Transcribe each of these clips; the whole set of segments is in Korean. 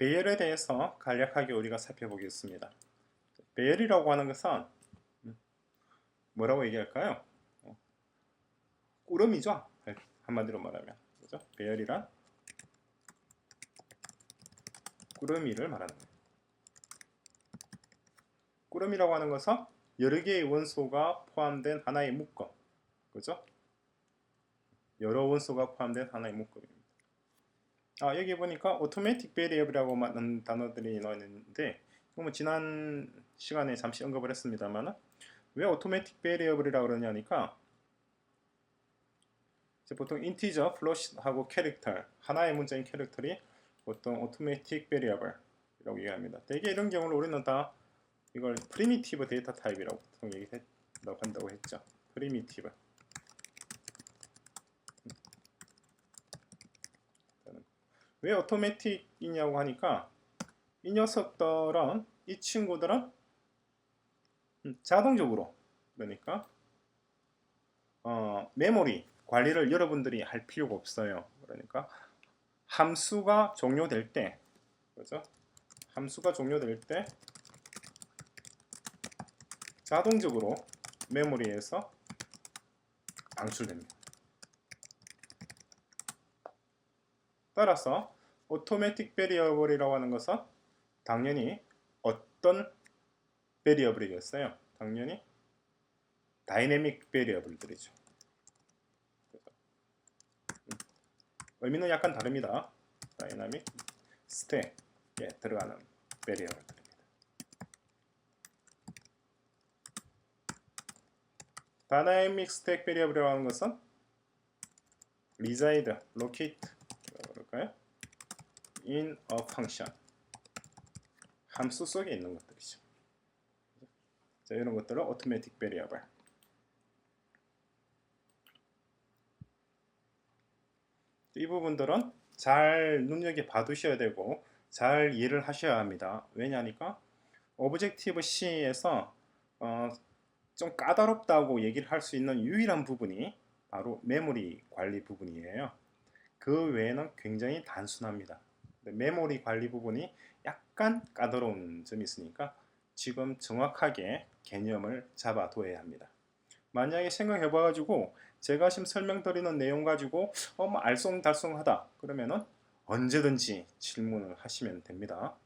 배열에 대해서 간략하게 우리가 살펴보겠습니다. 배열이라고 하는 것은 뭐라고 얘기할까요? 꾸러미죠. 한마디로 말하면. 그죠? 배열이란 꾸러미를 말하는 거예요. 꾸러미라고 하는 것은 여러 개의 원소가 포함된 하나의 묶음. 그죠? 여러 원소가 포함된 하나의 묶음입니다. 여기 보니까 automatic variable이라고 하는 단어들이 나와 있는데, 지난 시간에 잠시 언급을 했습니다만, 왜 automatic variable이라고 그러냐니까, 보통 인티저, 플롯하고 캐릭터, 하나의 문자인 캐릭터이 보통 automatic variable이라고 얘기합니다. 대개 이런 경우는 우리는 다 이걸 primitive 데이터 타입이라고 보통 얘기한다고 했죠. primitive. 왜 automatic이냐고 하니까 이 녀석들은, 이 친구들은 자동적으로, 그러니까 메모리 관리를 여러분들이 할 필요가 없어요. 그러니까 함수가 종료될 때, 그죠? 함수가 종료될 때 자동적으로 메모리에서 방출됩니다. 따라서 automatic variable이라고 하는 것은 당연히 어떤 variable이겠어요? 당연히 dynamic variable들이죠. 의미는 약간 다릅니다. dynamic stack에 들어가는 variable들입니다. dynamic stack variable이라고 하는 것은 reside, locate, 그럴까요? in a function, 함수 속에 있는 것들이죠. 자, 이런 것들을 automatic variable. 이 부분들은 잘 눈여겨봐두셔야 되고 잘 이해를 하셔야 합니다. 왜냐하니까 Objective-C에서 좀 까다롭다고 얘기를 할 수 있는 유일한 부분이 바로 메모리 관리 부분이에요. 그 외에는 굉장히 단순합니다. 메모리 관리 부분이 약간 까다로운 점이 있으니까 지금 정확하게 개념을 잡아둬야 합니다. 만약에 생각해봐가지고 제가 지금 설명드리는 내용 가지고 알쏭달쏭하다 그러면은 언제든지 질문을 하시면 됩니다.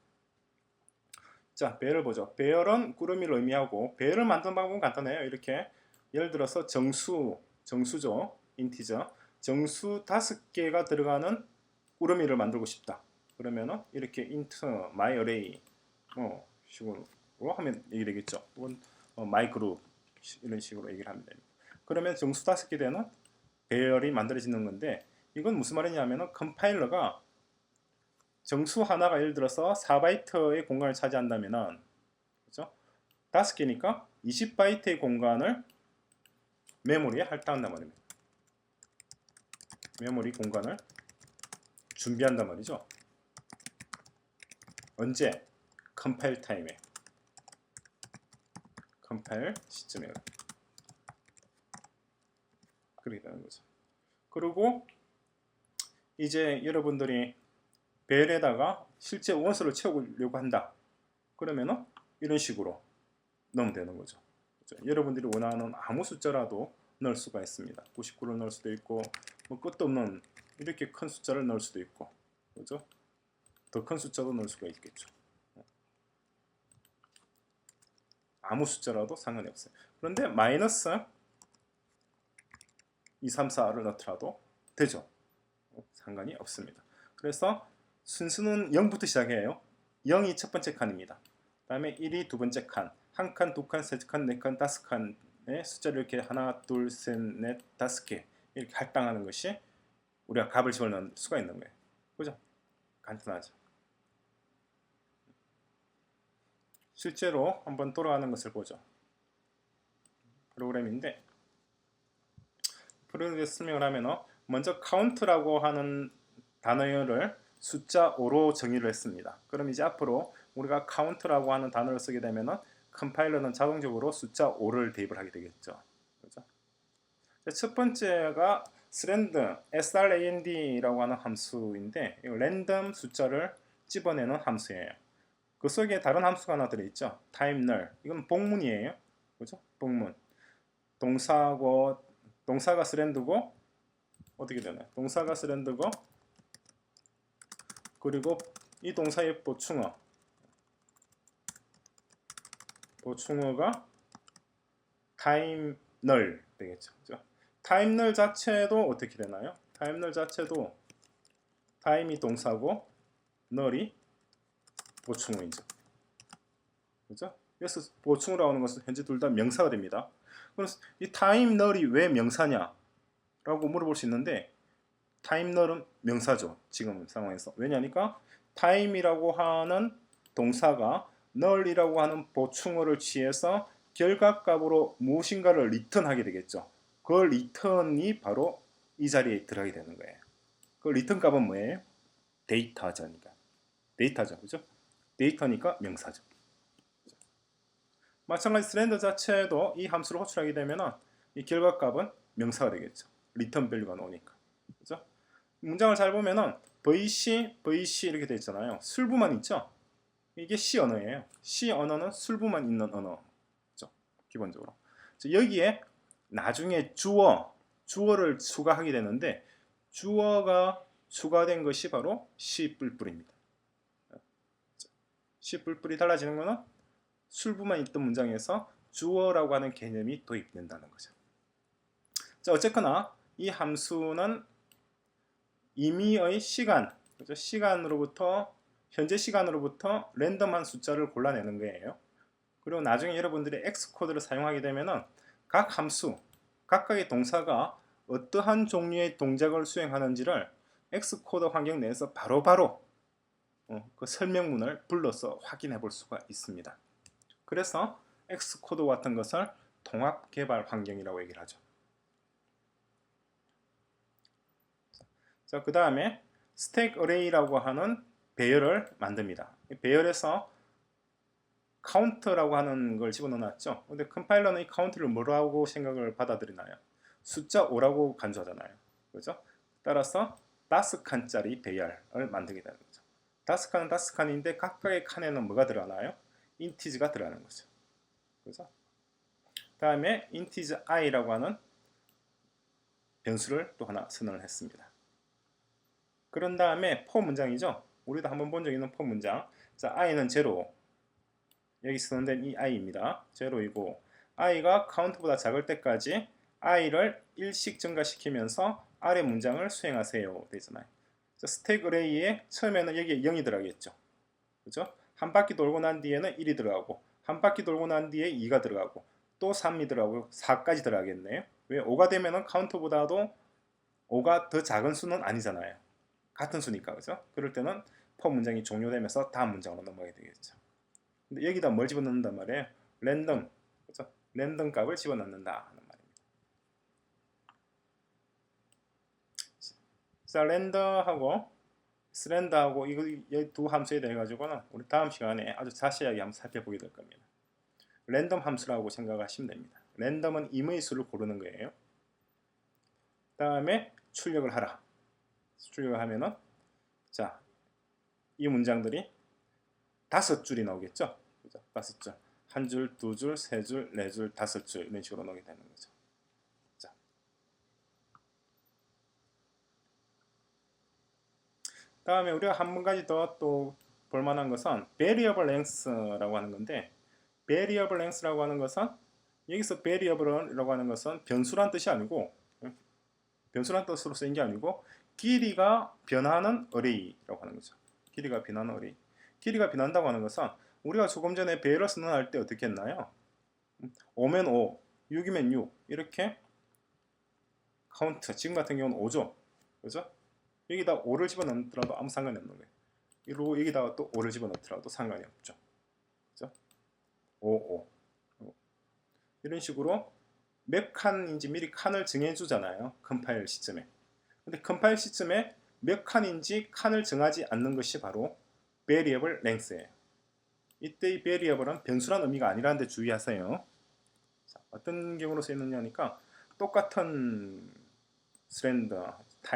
자, 배열 보죠. 배열은 꾸러미를 의미하고, 배열을 만드는 방법은 간단해요. 이렇게 예를 들어서 정수죠. 인티저. 정수 5개가 들어가는 꾸러미를 만들고 싶다. 그러면은 이렇게 int myArray 식으로 하면 얘기되겠죠. 혹은 myGroup 이런 식으로 얘기를 하면 됩니다. 그러면 정수 5개 되는 배열이 만들어지는 건데, 이건 무슨 말이냐면은 컴파일러가 정수 하나가 예를 들어서 4바이트의 공간을 차지한다면은, 그죠? 5개니까 20바이트의 공간을 메모리에 할당한단 말입니다. 메모리 공간을 준비한단 말이죠. 언제? 컴파일 타임에, 컴파일 시점에 그렇게 되는 거죠. 그리고 이제 여러분들이 배열에다가 실제 원소를 채우려고 한다. 그러면은 이런 식으로 넣으면 되는 거죠. 그렇죠? 여러분들이 원하는 아무 숫자라도 넣을 수가 있습니다. 99를 넣을 수도 있고, 끝도 없는 이렇게 큰 숫자를 넣을 수도 있고, 그죠? 더 큰 숫자도 넣을 수가 있겠죠. 아무 숫자라도 상관이 없어요. 그런데 마이너스 2, 3, 4를 넣더라도 되죠. 상관이 없습니다. 그래서 순수는 0부터 시작해요. 0이 첫 번째 칸입니다. 그 다음에 1이 두 번째 칸, 한 칸, 두 칸, 세 칸, 네 칸, 다섯 칸의 숫자를 이렇게 하나, 둘, 셋, 넷, 다섯 개 이렇게 할당하는 것이 우리가 값을 집어넣을 수가 있는 거예요. 그죠? 간단하죠. 실제로 한번 돌아가는 것을 보죠. 프로그램인데, 프로그램에 설명을 하면 먼저 count라고 하는 단어를 숫자 5로 정의를 했습니다. 그럼 이제 앞으로 우리가 count라고 하는 단어를 쓰게 되면 컴파일러는 자동적으로 숫자 5를 대입을 하게 되겠죠. 그렇죠? 첫 번째가 srand, srand라고 하는 함수인데, 랜덤 숫자를 집어내는 함수예요. 그 속에 다른 함수가 하나 들어있죠. time null. 이건 복문이에요. 그죠? 복문. 동사고 동사가 스랜드고 어떻게 되나요? 동사가 스랜드고 그리고 이 동사의 보충어가 time null 되겠죠. 그죠? time null 자체도 어떻게 되나요? time null 자체도 time이 동사고 null이 보충어이죠. 그죠? 그래서 보충어라고 하는 것은 현재 둘 다 명사가 됩니다. 그래서 이 time null이 왜 명사냐? 라고 물어볼 수 있는데 time null은 명사죠. 지금 상황에서. 왜냐니까 time이라고 하는 동사가 null이라고 하는 보충어를 취해서 결과값으로 무엇인가를 리턴하게 되겠죠. 그 리턴이 바로 이 자리에 들어가게 되는 거예요. 그 리턴 값은 뭐예요? 데이터죠니까. 데이터죠. 그죠? 데이터니까 명사죠. 마찬가지 스랜더 자체도 이 함수를 호출하게 되면 이 결과값은 명사가 되겠죠. 리턴 밸류가 나오니까. 그죠? 문장을 잘 보면은 VC, VC 이렇게 되어 있잖아요. 술부만 있죠? 이게 C 언어예요. C 언어는 술부만 있는 언어죠. 기본적으로. 여기에 나중에 주어를 추가하게 되는데 주어가 추가된 것이 바로 C 뿔뿔입니다. C 뿔뿔이 달라지는 것은 술부만 있던 문장에서 주어라고 하는 개념이 도입된다는 거죠. 자, 어쨌거나 이 함수는 임의의 시간, 그죠? 시간으로부터 현재 시간으로부터 랜덤한 숫자를 골라내는 거예요. 그리고 나중에 여러분들이 X코드를 사용하게 되면은 각 함수, 각각의 동사가 어떠한 종류의 동작을 수행하는지를 X코드 환경 내에서 바로바로 그 설명문을 불러서 확인해 볼 수가 있습니다. 그래서 X코드 같은 것을 통합 개발 환경이라고 얘기를 하죠. 자, 그 다음에 스택 어레이라고 하는 배열을 만듭니다. 배열에서 카운트라고 하는 걸 집어넣어놨죠. 근데 컴파일러는 이 카운트를 뭐라고 생각을 받아들이나요? 숫자 5라고 간주하잖아요. 그죠? 따라서 5칸짜리 배열을 만들게 되는 거죠. 5칸은 5칸인데 각각의 칸에는 뭐가 들어가나요? 인티즈가 들어가는 거죠. 그죠? 다음에 인티즈 i라고 하는 변수를 또 하나 선언을 했습니다. 그런 다음에 for 문장이죠. 우리도 한번 본 적 있는 for 문장. 자, i는 0. 여기 선언된 이 i입니다. 0이고 i가 카운트보다 작을 때까지 i를 1씩 증가시키면서 아래 문장을 수행하세요. 되잖아요. 스택 어레이에 처음에는 여기에 0이 들어가겠죠. 그죠? 한 바퀴 돌고 난 뒤에는 1이 들어가고 한 바퀴 돌고 난 뒤에 2가 들어가고 또 3이 들어가고 4까지 들어가겠네요. 왜 5가 되면은 카운트보다도 5가 더 작은 수는 아니잖아요. 같은 수니까. 그죠? 그럴 때는 for 문장이 종료되면서 다음 문장으로 넘어가게 되겠죠. 근데 여기다 뭘 집어넣는단 말이에요? 랜덤. 그죠? 랜덤 값을 집어넣는다 하는 말입니다. 자, 랜덤하고 슬렌더하고 이 두 함수에 대해 가지고는 우리 다음 시간에 아주 자세하게 한번 살펴보게 될 겁니다. 랜덤 함수라고 생각하시면 됩니다. 랜덤은 임의 수를 고르는 거예요. 다음에 출력을 하라. 출력을 하면은 자, 이 문장들이 5줄이 나오겠죠. 그죠? 5줄. 한 줄, 두 줄, 세 줄, 네 줄, 5줄 이런 식으로 나오게 되는 거죠. 자. 다음에 우리가 한 가지 더 또 볼만한 것은 variable length라고 하는 건데 variable length라고 하는 것은 여기서 variable이라고 하는 것은 변수란 뜻이 아니고 변수란 뜻으로 쓰인 게 아니고 길이가 변하는 array라고 하는 거죠. 길이가 변하는 array. 길이가 변한다고 하는 것은 우리가 조금 전에 배열을 선언할 때 어떻게 했나요? 5면 5, 6이면 6 이렇게 카운트 지금 같은 경우는 5죠. 그죠? 여기다 5를 집어넣더라도 아무 상관이 없는 거예요. 그리고 여기다가 또 5를 집어넣더라도 상관이 없죠. 그죠? 5, 5 이런 식으로 몇 칸인지 미리 칸을 정해주잖아요. 컴파일 시점에. 근데 컴파일 시점에 몇 칸인지 칸을 정하지 않는 것이 바로 variable length예요. 이때 이 variable은 변수란 의미가 아니라는 데 주의하세요. 자, 어떤 경우로 쓰이느냐니까 똑같은 스랜더